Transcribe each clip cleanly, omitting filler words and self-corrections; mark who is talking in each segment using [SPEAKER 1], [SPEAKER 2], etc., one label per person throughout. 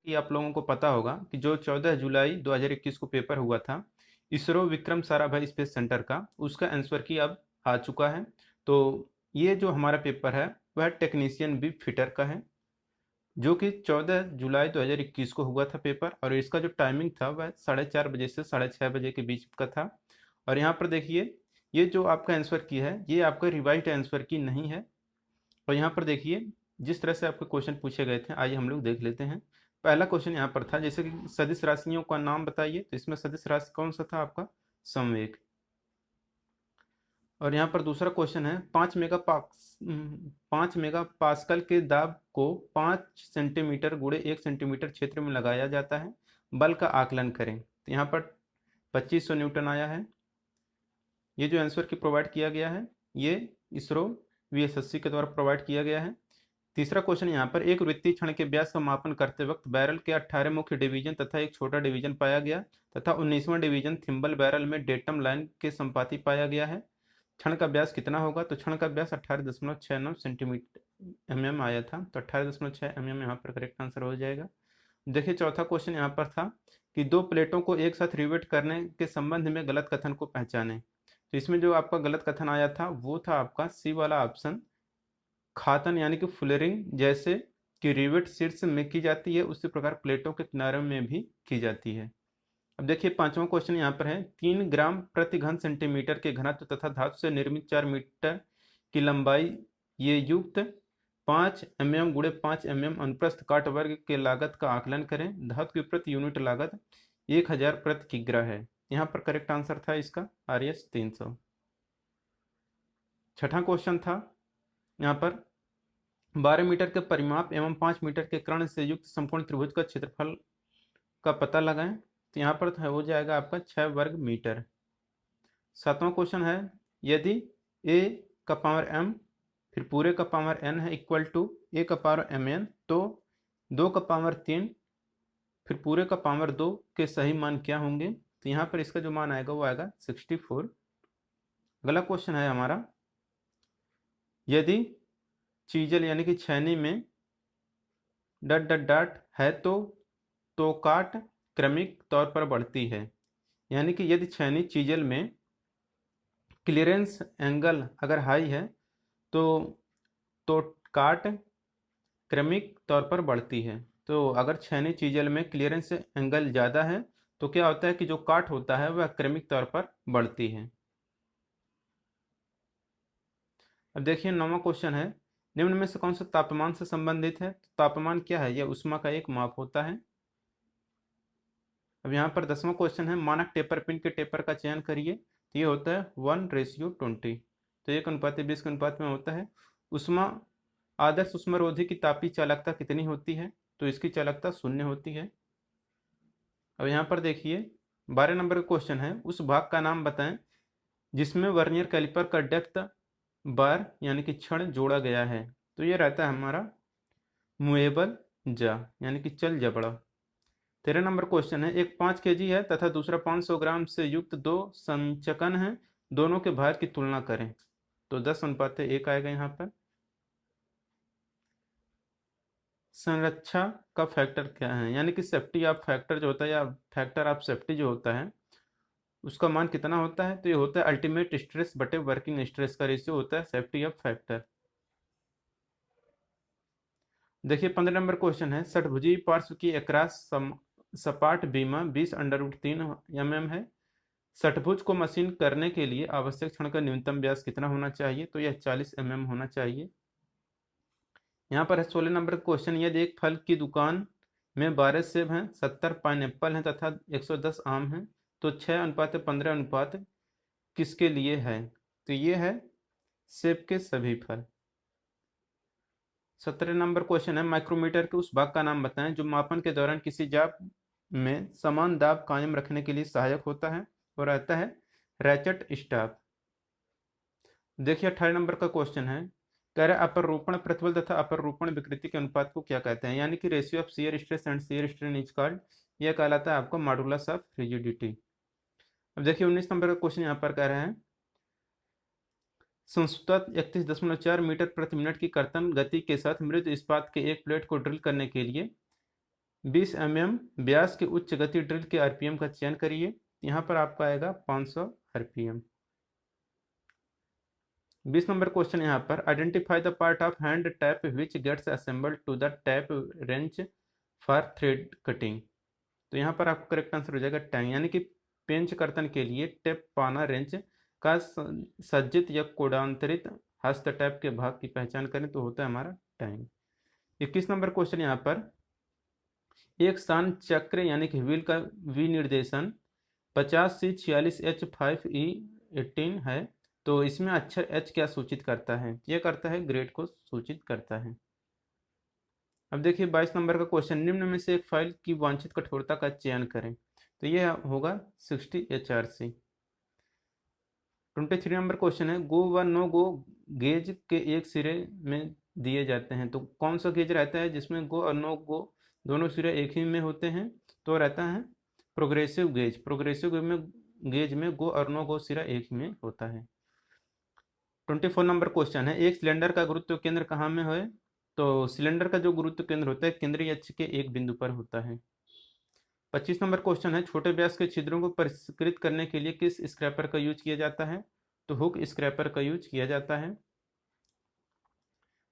[SPEAKER 1] कि आप लोगों को पता होगा कि जो 14 जुलाई 2021 को पेपर हुआ था इसरो विक्रम साराभाई स्पेस सेंटर का, उसका आंसर की अब आ चुका है। तो ये जो हमारा पेपर है वह टेक्नीशियन बी फिटर का है, जो कि 14 जुलाई 2021 को हुआ था पेपर, और इसका जो टाइमिंग था वह 4:30 बजे से 6:30 बजे के बीच का था। और यहाँ पर देखिए, ये जो आपका आंसर की है ये आपका रिवाइज्ड आंसर की नहीं है। और यहाँ पर देखिए जिस तरह से आपके क्वेश्चन पूछे गए थे, आइए हम लोग देख लेते हैं। पहला क्वेश्चन यहाँ पर था जैसे कि सदिश राशियों का नाम बताइए, तो इसमें सदिश राशि कौन सा था आपका? संवेग। और यहाँ पर दूसरा क्वेश्चन है 5 मेगा पास्कल के दाब को 5 सेंटीमीटर गुणे 1 सेंटीमीटर क्षेत्र में लगाया जाता है, बल का आकलन करें। तो यहाँ पर 2500 न्यूटन आया है। ये जो आंसर की प्रोवाइड किया गया है ये इसरो वीएसएससी के द्वारा प्रोवाइड किया गया है। तीसरा क्वेश्चन यहाँ पर एक वृत्तीय क्षण के व्यास का मापन करते वक्त बैरल के 18 मुख्य डिवीजन तथा एक छोटा डिवीजन पाया गया तथा 19वां डिवीजन थिम्बल बैरल में डेटम लाइन के संपाती पाया गया है। क्षण का व्यास कितना होगा? तो क्षण का व्यास 18.69 सेंटीमीटर आया था, तो 18.6 यहाँ पर करेक्ट आंसर हो जाएगा। देखिए चौथा क्वेश्चन यहाँ पर था कि दो प्लेटों को एक साथ रिवेट करने के संबंध में गलत कथन को पहचाने। तो इसमें जो आपका गलत कथन आया था वो था आपका सी वाला ऑप्शन, खातन यानी कि फुलरिंग जैसे कि रिवेट शीर्ष में की जाती है उसी प्रकार प्लेटों के किनारों में भी की जाती है। अब देखिए पांचवा क्वेश्चन यहाँ पर है 3 ग्राम प्रति घन सेंटीमीटर के घनत्व तथा धातु से निर्मित 4 मीटर की लंबाई ये युक्त 5 mm गुणे 5 mm अनुप्रस्थ काट वर्ग के लागत का आकलन करें। धातु की प्रति यूनिट लागत 1000 प्रति किग्रा है। यहाँ पर करेक्ट आंसर था इसका RS 300। छठा क्वेश्चन था यहाँ पर 12 मीटर के परिमाप एवं 5 मीटर के कर्ण से युक्त संपूर्ण त्रिभुज का क्षेत्रफल का पता लगाएं। तो यहाँ पर हो जाएगा आपका 6 वर्ग मीटर। सातवां क्वेश्चन है यदि a का पावर m फिर पूरे का पावर n है इक्वल टू a का पावर mn, तो 2 का पावर 3 फिर पूरे का पावर 2 के सही मान क्या होंगे? तो यहाँ पर इसका जो मान आएगा वो आएगा 64। अगला क्वेश्चन है हमारा यदि चीजल यानी कि छैनी में डट डट डट है तो काट क्रमिक तौर पर बढ़ती है। यानी कि यदि छैनी चीजल में क्लियरेंस एंगल अगर हाई है तो काट क्रमिक तौर पर बढ़ती है। तो अगर छैनी चीजल में क्लियरेंस एंगल ज़्यादा है तो क्या होता है कि जो काट होता है वह क्रमिक तौर पर बढ़ती है। अब देखिए नौवां क्वेश्चन है निम्न में से कौन सा तापमान से संबंधित है? तो तापमान क्या है? यह ऊष्मा का एक माप होता है। अब यहाँ पर 10वां क्वेश्चन है मानक टेपर पिन के टेपर का चयन करिए। तो ये होता है 1:20, तो 1:20 के अनुपात में होता है। ऊष्मा आदर्श ऊष्मारोधी की तापीय चालकता कितनी होती है? तो इसकी चालकता 0 होती है। अब यहाँ पर देखिए 12 नंबर का क्वेश्चन है उस भाग का नाम बताएं जिसमें वर्नियर कैलिपर का डेप्थ बार यानी कि क्षण जोड़ा गया है। तो ये रहता है हमारा मूवेबल जा यानी कि चल जबड़ा। 13 नंबर क्वेश्चन है एक 5 kg है तथा दूसरा 500 ग्राम से युक्त दो संचकन है, दोनों के भार की तुलना करें। तो 10:1 आएगा यहाँ पर। संरक्षा का फैक्टर क्या है? यानी कि सेफ्टी ऑफ फैक्टर जो होता है या फैक्टर ऑफ सेफ्टी जो होता है उसका मान कितना होता है? तो ये होता है अल्टीमेट स्ट्रेस बटे वर्किंग स्ट्रेस का रेशियो होता है सेफ्टी ऑफ फैक्टर। देखिए 15 नंबर क्वेश्चन है षटभुजीय पार्श्व की अक्रॉस सपाट बीमा 20√3 mm है। षटभुज को मशीन करने के लिए आवश्यक क्षण का न्यूनतम व्यास कितना होना चाहिए? तो यह 40 mm होना चाहिए। यहाँ पर है 16 नंबर क्वेश्चन यदि एक फल की दुकान में 12 सेब हैं, 70 पाइनएप्पल हैं तथा 110 आम हैं, तो 6:15 अनुपात किसके लिए है? तो ये है सेब के सभी फल। 17 नंबर क्वेश्चन है माइक्रोमीटर के उस भाग का नाम बताएं जो मापन के दौरान किसी जाप में समान दाब कायम रखने के लिए सहायक होता है और रहता है रैचेट स्टाफ। देखिए 18 नंबर का क्वेश्चन है कह रहा है अपरूपण प्रतिबल तथा अपरूपण विकृति के अनुपात को क्या कहते हैं? यानी कि ratio of shear stress and shear strain is called, यह कहलाता है आपको मॉडुलस ऑफ रिजिडिटी। अब देखिए 19 नंबर का क्वेश्चन यहाँ पर कह रहे हैं संस्तुत 31.4 मीटर प्रति मिनट की कर्तन गति के साथ मृद इस्पात के एक प्लेट को ड्रिल करने के लिए 20 mm व्यास के उच्च गति ड्रिल के आरपीएम का चयन करिए। यहाँ पर आपका आएगा 500 आरपीएम। 20 नंबर क्वेश्चन यहाँ पर, identify the part of hand tap which gets assembled to the tap wrench for thread cutting. तो यहाँ पर आपका करेक्ट आंसर हो जाएगा टैंग, यानी कि पेंच कर्तन के लिए टेप पाना रेंच का सज्जित या कोडांतरित हस्त टैप के भाग की पहचान करें तो होता है हमारा टैंग। 21 नंबर क्वेश्चन यहाँ पर, एक स्थान चक्र यानी कि व्हील का विनिर्देशन 50C46H5E18 है, तो इसमें अक्षर H क्या सूचित करता है? यह करता है ग्रेड को सूचित करता है। अब देखिए 22 नंबर का क्वेश्चन, निम्न में से एक फाइल की वांछित कठोरता का चयन करें, तो यह होगा 60 HRC। 23 नंबर क्वेश्चन है, गो व नो गो गेज के एक सिरे में दिए जाते हैं, तो कौन सा गेज रहता है जिसमें गो और नो गो दोनों सिरे एक ही में होते हैं? तो रहता है प्रोग्रेसिव गेज। प्रोग्रेसिव गेज में गो और नो गो सिरा एक ही में होता है। 24 नंबर क्वेश्चन है, एक सिलेंडर का गुरुत्व केंद्र कहाँ में है? तो सिलेंडर का जो गुरुत्व केंद्र होता है केंद्रीय अक्ष के एक बिंदु पर होता है। 25 नंबर क्वेश्चन है, छोटे व्यास के छिद्रों को परिष्कृत करने के लिए किस स्क्रैपर का यूज किया जाता है? तो हुक स्क्रैपर का यूज किया जाता है।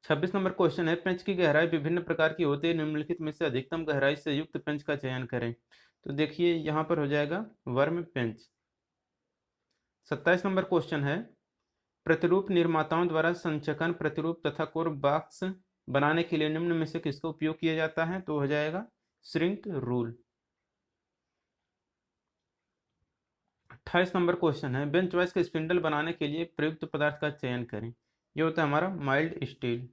[SPEAKER 1] 26 नंबर क्वेश्चन है, पेंच की गहराई विभिन्न प्रकार की होती है, निम्नलिखित में से अधिकतम गहराई से युक्त पेंच का चयन करें। तो देखिए यहाँ पर हो जाएगा वर्म पेंच। 27 नंबर क्वेश्चन है, प्रतिरूप निर्माताओं द्वारा संचकन प्रतिरूप तथा कोर बॉक्स बनाने के लिए निम्न में से किसका उपयोग किया जाता है? तो हो जाएगा श्रिंक रूल। 28 नंबर क्वेश्चन है, बेंच वाइज का स्पिंडल बनाने के लिए प्रयुक्त पदार्थ का चयन करें। यह होता है हमारा माइल्ड स्टील।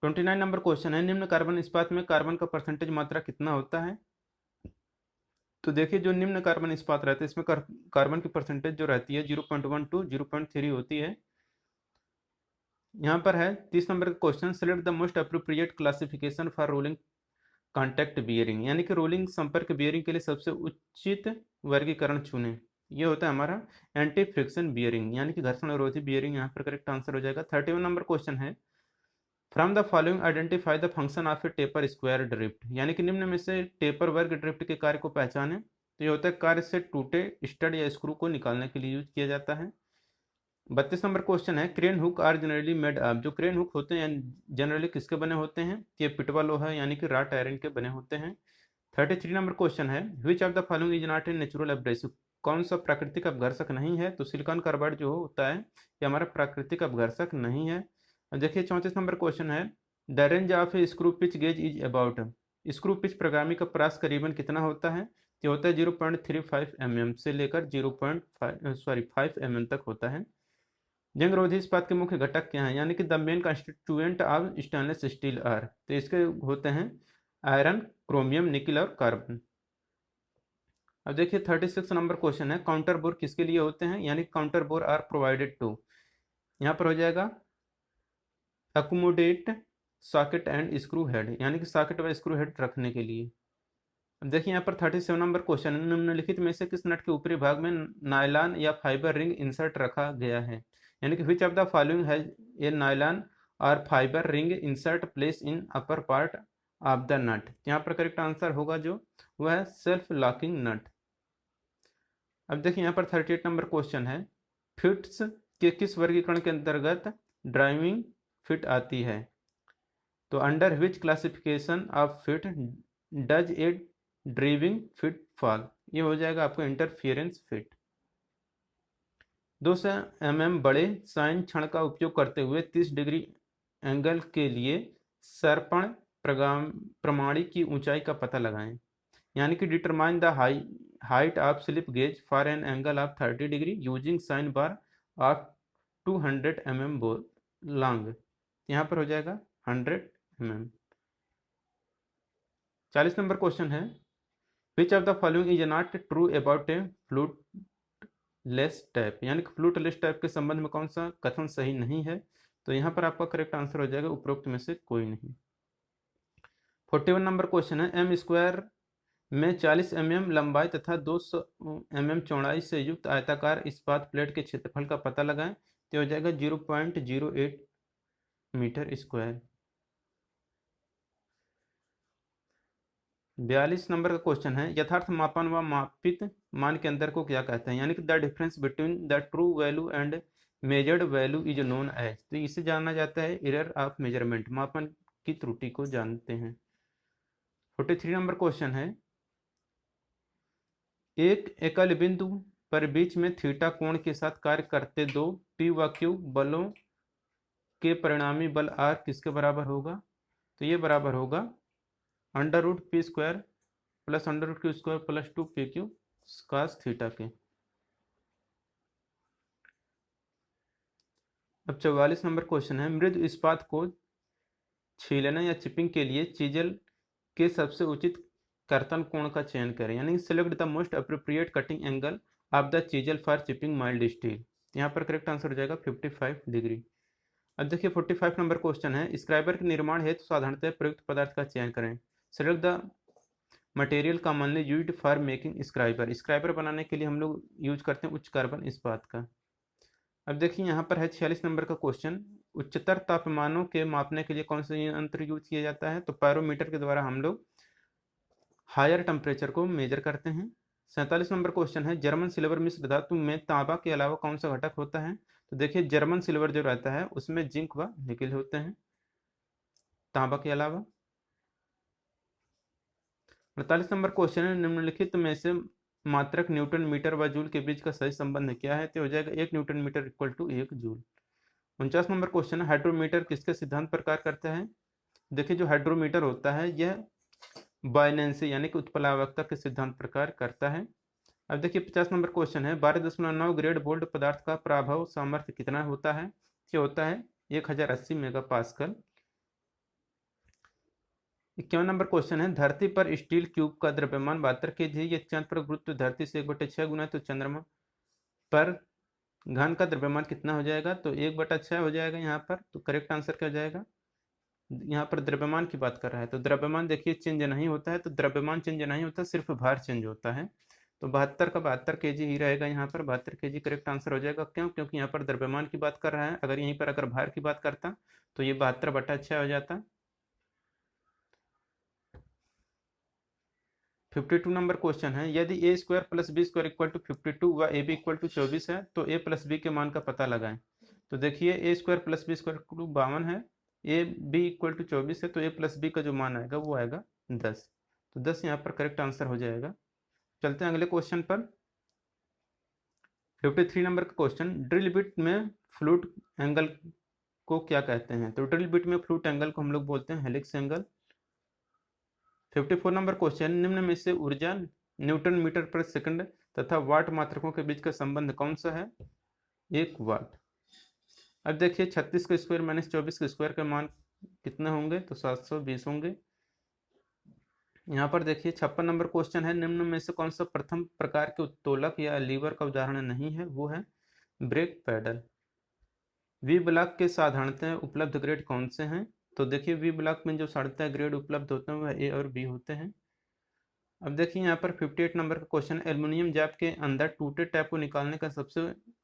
[SPEAKER 1] 29 नंबर क्वेश्चन है, निम्न कार्बन इस्पात में कार्बन का परसेंटेज मात्रा कितना होता है? तो देखिए जो निम्न कार्बन इस्पात रहता है इसमें कार्बन की परसेंटेज जो रहती है 0.1 to 0.3 होती है। यहाँ पर है 30 नंबर का question, select the most appropriate classification for rolling contact bearing, यानी कि रोलिंग संपर्क बियरिंग के लिए सबसे उचित वर्गीकरण चुने। ये होता है हमारा एंटी फ्रिक्शन बियरिंग, यानी कि घर्षण विरोधी बियरिंग। यहाँ पर करेक्ट आंसर हो जाएगा। 31 नंबर क्वेश्चन है, from the following identify the function of A taper square drift, यानी कि निम्न में से टेपर वर्ग ड्रिफ्ट के कार्य को पहचाने। तो ये होता है कार्य से टूटे स्टड या स्क्रू को निकालने के लिए यूज किया जाता है। 32 नंबर क्वेश्चन है, crane hook are generally made of, जो क्रेन हुक होते हैं जनरली किसके बने होते हैं? ये पिटवा लोहा यानी कि रॉट आयरन के बने होते हैं। 33 नंबर क्वेश्चन है, which of the following is not a natural abrasive, कौन सा प्राकृतिक अपघर्षक नहीं है? तो सिलिकॉन कार्बाइड जो होता है ये हमारा प्राकृतिक अपघर्षक नहीं है। अब देखिए 34 नंबर क्वेश्चन है, the range of a screw pitch gauge is about, screw pitch प्रगामी का प्रास करीबन कितना होता है? ये होता है 0.35 mm से लेकर 5 mm तक होता है। जंग रोधी इस्पात के मुख्य घटक क्या हैं? यानी कि the main constituent of stainless steel are, तो इसके होते हैं आयरन, क्रोमियम, निकल और कार्बन। अब देखिए 36 नंबर क्वेश्चन है, काउंटर बोर किसके लिए होते हैं? यानी counter bore are provided to, यहाँ पर हो जाएगा accommodate socket and screw head, यानी कि सॉकेट व स्क्रू हेड रखने के लिए। अब देखिए यहाँ पर 37 नंबर क्वेश्चन है, निम्नलिखित में से किस नट के ऊपरी भाग में नायलॉन या फाइबर रिंग इंसर्ट रखा गया है? यानी कि which of the following has a nylon और fibre ring insert place in upper part of the nut? यहाँ पर करेक्ट आंसर होगा जो वह है सेल्फ लॉकिंग नट। अब देखिए यहाँ पर 38 नंबर क्वेश्चन है, फिट्स के किस वर्गीकरण के अंतर्गत ड्राइविंग फिट आती है? तो under which classification of fit does a driving fit fall? ये हो जाएगा आपको इंटरफियरेंस फिट। 200 mm बड़े साइन क्षण का उपयोग करते हुए 30 डिग्री एंगल के लिए सर्पण प्रमाणी की ऊंचाई का पता लगाएं। यानी कि determine the height of slip gauge for an angle of 30 degree using sine bar of 200 mm long. यहाँ पर हो जाएगा 100 mm। 40 नंबर क्वेश्चन है, which of the following is not true about a fluteless tap, यानी कि फ्लूटलेस tap के संबंध में कौन सा कथन सही नहीं है? तो यहाँ पर आपका करेक्ट आंसर हो जाएगा उपरोक्त में से कोई नहीं। 41 नंबर क्वेश्चन है, एम स्क्वायर में 40 mm लंबाई तथा 200 mm चौड़ाई से युक्त आयताकार इस्पात प्लेट के क्षेत्रफल का पता लगाएं। तो हो जाएगा 0.08 मीटर स्क्वायर। 42 नंबर का क्वेश्चन है, यथार्थ मापन व मापित मान के अंतर को क्या कहते हैं, यानी कि the difference between the true value and measured value is known as. तो इसे जाना जाता है एरर ऑफ मेजरमेंट, मापन की त्रुटि को जानते हैं। 43 नंबर क्वेश्चन है, एक एकल बिंदु पर बीच में थीटा कोण के साथ कार्य करते दो पी व क्यू बलों के परिणामी बल आर किसके बराबर होगा। तो ये बराबर होगा under root P square plus under root Q square plus 2 pq cos theta के। अब 44 नंबर क्वेश्चन है, मृदु इस्पात को छीलने या चिपिंग के लिए चीजल के सबसे उचित कर्तन कोण का चयन करें, यानी select the most appropriate cutting angle of the chisel for chipping mild steel. यहाँ पर करेक्ट आंसर हो जाएगा 55 डिग्री। अब देखिए 45 नंबर क्वेश्चन है, स्क्राइबर के निर्माण हेतु साधारणतः प्रयुक्त पदार्थ का चयन करें। Select the material commonly used for making scriber. Scriber बनाने के लिए हम लोग यूज करते हैं उच्च कार्बन इस्पात का। अब देखिए यहाँ पर है 46 नंबर का क्वेश्चन, उच्चतर तापमानों के मापने के लिए कौन सा यंत्र यूज किया जाता है। तो पैरोमीटर के द्वारा हम लोग हायर टेम्परेचर को मेजर करते हैं। 47 नंबर क्वेश्चन है, जर्मन सिल्वर मिश्र धातु में तांबा के अलावा कौन सा घटक होता है। तो देखिए जर्मन सिल्वर जो रहता है उसमें जिंक व निकेल होते हैं तांबा के अलावा। 48 नंबर क्वेश्चन है, निम्नलिखित में से मात्रक न्यूटन मीटर व जूल के बीच का सही संबंध क्या है। तो हो जाएगा 1 newton meter equal to 1 joule. 49 number question है, हाइड्रोमीटर किसके सिद्धांत पर कार्य करता है। देखिए जो हाइड्रोमीटर होता है यह बायनेंसी यानी कि उत्प्लावकता के सिद्धांत पर कार्य करता है। अब देखिए 50 नंबर क्वेश्चन है, 12.9 ग्रेड वोल्ट पदार्थ का प्रभाव सामर्थ्य कितना होता है। क्या होता है 1080 मेगा पास्कल। 51 नंबर क्वेश्चन है, धरती पर स्टील क्यूब का द्रव्यमान 72 kg है। यह चंद्र पर गुरुत्व धरती से 1/6 गुना, तो चंद्रमा पर घन का द्रव्यमान कितना हो जाएगा। तो 1/6 हो जाएगा यहाँ पर। तो करेक्ट आंसर क्या हो जाएगा, यहाँ पर द्रव्यमान की बात कर रहा है तो द्रव्यमान देखिए चेंज नहीं होता है, तो द्रव्यमान चेंज नहीं होता, सिर्फ भार चेंज होता है। तो 72 का 72 kg ही रहेगा यहाँ पर, 72 kg करेक्ट आंसर हो जाएगा। क्यों, क्योंकि यहाँ पर द्रव्यमान की बात कर रहा है। अगर यहीं पर अगर भार की बात करता तो ये 72/6 हो जाता। 52 नंबर क्वेश्चन है, यदि A square plus B square equal to 52 व ए बी इक्वल टू 24 है तो ए प्लस बी के मान का पता लगाएं। तो देखिए A square plus B square equal to 52 है, ए बी इक्वल टू 24 है, तो ए प्लस बी का जो मान आएगा वो आएगा 10। तो 10 यहाँ पर करेक्ट आंसर हो जाएगा। चलते हैं अगले क्वेश्चन पर। 53 नंबर का क्वेश्चन, ड्रिल बिट में फ्लूट एंगल को क्या कहते हैं। तो ड्रिल बिट में फ्लूट एंगल को हम लोग बोलते हैं हेलिक्स एंगल। 54 नंबर क्वेश्चन, निम्न में से ऊर्जा न्यूटन मीटर पर सेकंड तथा वाट मात्रकों के बीच का संबंध कौन सा है। 1 वाट। अब देखिए 36 का स्क्वायर माइनस 24 का स्क्वायर का मान कितने होंगे। तो 720 होंगे। यहाँ पर देखिए 56 नंबर क्वेश्चन है, निम्न में से कौन सा प्रथम प्रकार के उत्तोलक या लीवर का उदाहरण नहीं है। वो है ब्रेक पैडल। वी ब्लॉक के साधारणतः उपलब्ध ग्रेड कौन से हैं। तो देखिए वी ब्लॉक में जो साधारणतः ग्रेड उपलब्ध होते हैं वह ए और बी होते हैं। अब देखिए यहाँ पर 58 नंबर का क्वेश्चन, एल्युमिनियम जैप के अंदर टूटे टैप को निकालने का सबसे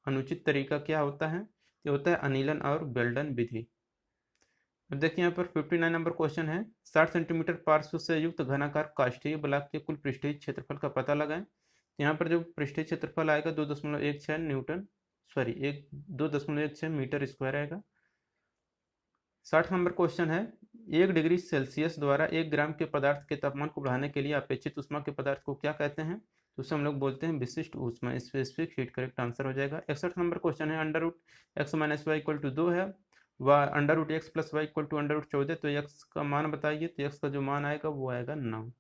[SPEAKER 1] अनुचित तरीका क्या होता है। ये होता है अनिलन और बेल्डन विधि। अब देखिए यहाँ पर 59 नंबर क्वेश्चन है, 60 सेंटीमीटर पार्श्व से युक्त घनाकार काष्ठीय ब्लॉक के कुल पृष्ठीय क्षेत्रफल का पता लगाएं। यहाँ पर जो पृष्ठीय क्षेत्रफल आएगा 2.16 न्यूटन सॉरी 2.16 मीटर स्क्वायर आएगा। 60 नंबर क्वेश्चन है, 1 डिग्री सेल्सियस द्वारा 1 ग्राम के पदार्थ के तापमान को बढ़ाने के लिए अपेक्षित ऊष्मा के पदार्थ को क्या कहते हैं। तो उसे हम लोग बोलते हैं विशिष्ट ऊष्मा, स्पेसिफिक हीट। करेक्ट आंसर हो जाएगा। 61 नंबर क्वेश्चन है, under root X minus Y equal to 2 है व under root X plus Y equal to under root 14। तो एक्स का मान बताइए। तो एक्स का जो मान आएगा वो आएगा 9।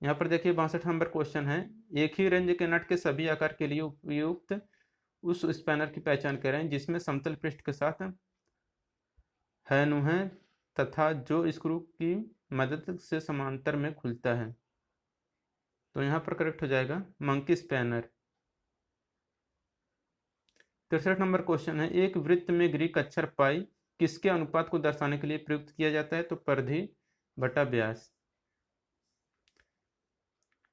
[SPEAKER 1] यहाँ पर देखिए 62 नंबर क्वेश्चन है, एक ही रेंज के नट के सभी आकार के लिए उपयुक्त उस स्पैनर की पहचान करें जिसमें समतल पृष्ठ के साथ है नुहें तथा जो स्क्रू की मदद से समांतर में खुलता है। तो यहाँ पर करेक्ट हो जाएगा मंकी स्पैनर। 63 नंबर क्वेश्चन है, एक वृत्त में ग्रीक अक्षर पाई किसके अनुपात को दर्शाने के लिए प्रयुक्त किया जाता है। तो परिधि बटा व्यास।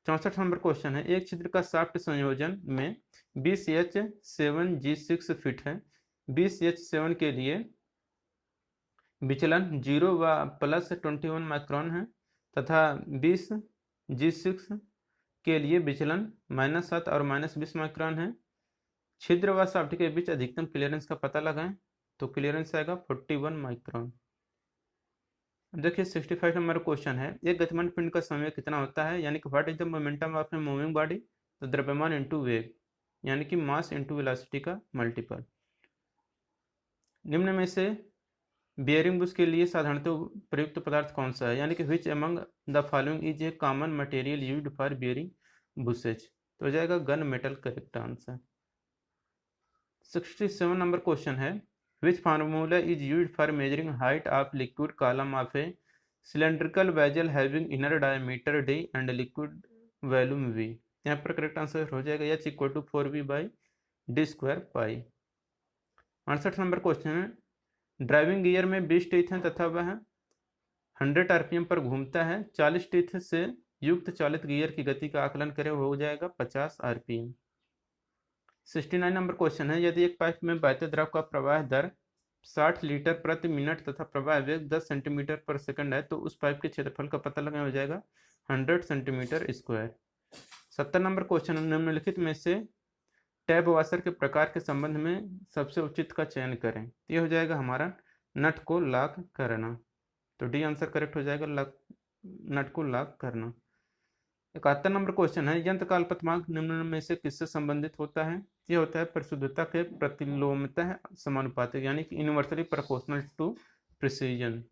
[SPEAKER 1] 64 नंबर क्वेश्चन है, एक छिद्र का शाफ्ट संयोजन में 20H7G6 फिट है। 20H7 के लिए विचलन 0 व +21 माइक्रोन है तथा 20 G6 के लिए विचलन -7 और -20 माइक्रोन है। छिद्र व शाफ्ट के बीच अधिकतम क्लियरेंस का पता लगाएं, तो क्लियरेंस आएगा 41 माइक्रोन। देखिए 65 नंबर क्वेश्चन है, एक गतिमान पिंड का समय कितना होता है, यानी कि what is the momentum of a moving body, तो द्रव्यमान इंटू वेग, यानी कि मास इंटू वेलोसिटी का मल्टीपल। निम्न में से बियरिंग बुश के लिए साधारणतः प्रयुक्त पदार्थ कौन सा है, यानी कि which among the following is a common material used for bearing bushes, तो हो जाएगा gun metal correct answer. 67 number question है, which formula is used for measuring height of liquid column of a cylindrical vessel having inner diameter d and liquid volume v। यहाँ पर correct answer हो जाएगा h equal to 4v/d² pi. 68 number question है, driving gear में 20 teeth हैं तथा वह 100 RPM पर घूमता है, 40 टीथ से युक्त चालित गियर की गति का आकलन करें, हो जाएगा 50 आरपीएम। 69 नंबर क्वेश्चन है, यदि एक पाइप में बहते द्रव का प्रवाह दर 60 लीटर प्रति मिनट तथा प्रवाह वेग 10 सेंटीमीटर पर सेकंड है, तो उस पाइप के क्षेत्रफल का पता लगाना, हो जाएगा 100 सेंटीमीटर स्क्वायर। 70 नंबर क्वेश्चन, निम्नलिखित में से टैब वॉशर के प्रकार के संबंध में सबसे उचित का चयन करें, ये हो जाएगा हमारा नट को लॉक करना, तो डी आंसर करेक्ट हो जाएगा, नट को लॉक करना। 71 नंबर क्वेश्चन है, यंत्र का अल्पतमांक निम्न में से किससे संबंधित होता है, ये होता है परिशुद्धता के प्रतिलोमतः समानुपातिक, यानी कि inversely proportional to precision.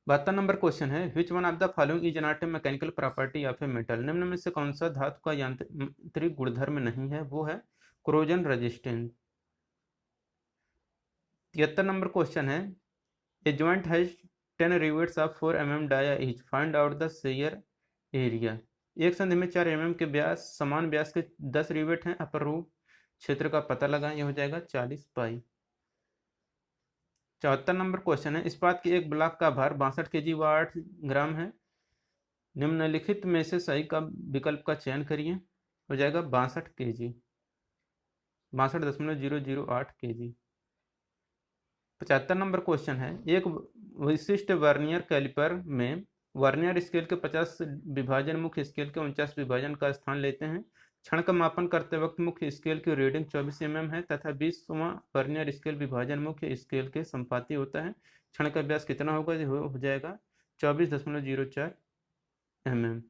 [SPEAKER 1] 72 number question है, which one of the following is not a mechanical property of a metal, निम्न में से कौन सा धातु का यांत्रिक गुणधर्म नहीं है, वो है कोरोजन रेजिस्टेंस। 73 नंबर क्वेश्चन है, a joint has 10 rivets of 4 mm dia each, find out the shear area. एक संधि में 4 mm के व्यास समान व्यास के 10 रिवेट हैं, अपर रूप क्षेत्र का पता लगाएं, यह हो जाएगा 40 पाई। 74 नंबर क्वेश्चन है, इस्पात के एक ब्लॉक का भार 62 kg व 8 ग्राम है, निम्नलिखित में से सही का विकल्प का चयन करिए, हो जाएगा 62 kg, 62.008 kg। 75 नंबर क्वेश्चन है, एक विशिष्ट वर्नियर कैलिपर में वर्नियर स्केल के 50 विभाजन मुख्य स्केल के 49 विभाजन का स्थान लेते हैं। क्षण का मापन करते वक्त मुख्य स्केल की रीडिंग 24 mm है तथा 20वां वर्नियर स्केल विभाजन मुख्य स्केल के संपाती होता है। क्षण का व्यास कितना होगा, हो जाएगा 24.04 mm।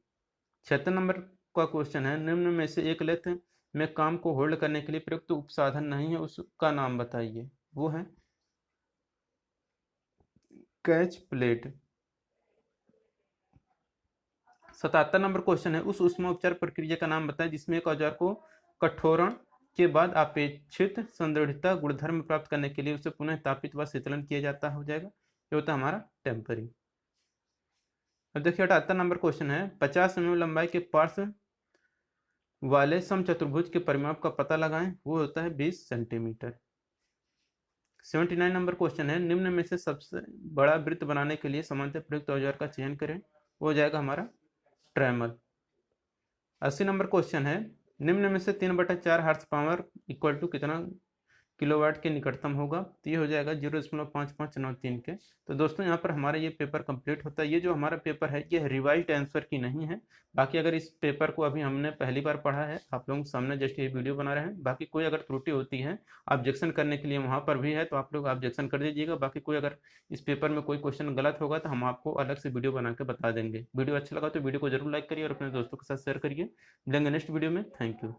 [SPEAKER 1] 76 नंबर का क्वेश्चन है, निम्न में से एक लेथ में काम को होल्ड करने के लिए प्रयुक्त उपसाधन नहीं है, उसका नाम बताइए, वो है कैच प्लेट। 77 नंबर क्वेश्चन है, उस ऊष्मोपचार प्रक्रिया का नाम बताएं जिसमें एक औजार को कठोरण के बाद अपेक्षित संदृढ़ता गुणधर्म प्राप्त करने के लिए उसे पुनः तापित व शीतलन किया जाता है, हो जाएगा ये होता है हमारा टेम्परिंग। अब देखिए 78 नंबर क्वेश्चन है, 50 mm लंबाई के पार्श्व वाले समचतुर्भुज के परिमाप का पता लगाएं, वो होता है 20 सेंटीमीटर। 79 नंबर क्वेश्चन है, निम्न में से सबसे बड़ा वृत्त बनाने के लिए सामान्यतः प्रयुक्त औजार का चयन करें, वो हो जाएगा हमारा ट्रेमल। 80 नंबर क्वेश्चन है, निम्न में से 3/4 हार्स पावर इक्वल टू कितना किलोवाट के निकटतम होगा, तो ये हो जाएगा 0.5593 के। तो दोस्तों यहाँ पर हमारा ये पेपर कंप्लीट होता है। ये जो हमारा पेपर है ये रिवाइज्ड आंसर की नहीं है, बाकी अगर इस पेपर को अभी हमने पहली बार पढ़ा है, आप लोगों के सामने जस्ट ये वीडियो बना रहे हैं, बाकी कोई अगर त्रुटि होती है ऑब्जेक्शन करने के लिए वहाँ पर भी है, तो आप लोग ऑब्जेक्शन कर दीजिएगा। बाकी कोई अगर इस पेपर में कोई क्वेश्चन गलत होगा तो हम आपको अलग से वीडियो बना के बता देंगे। वीडियो अच्छा लगा तो वीडियो को जरूर लाइक करिए और अपने दोस्तों के साथ शेयर करिए। मिलेंगे नेक्स्ट वीडियो में। Thank you.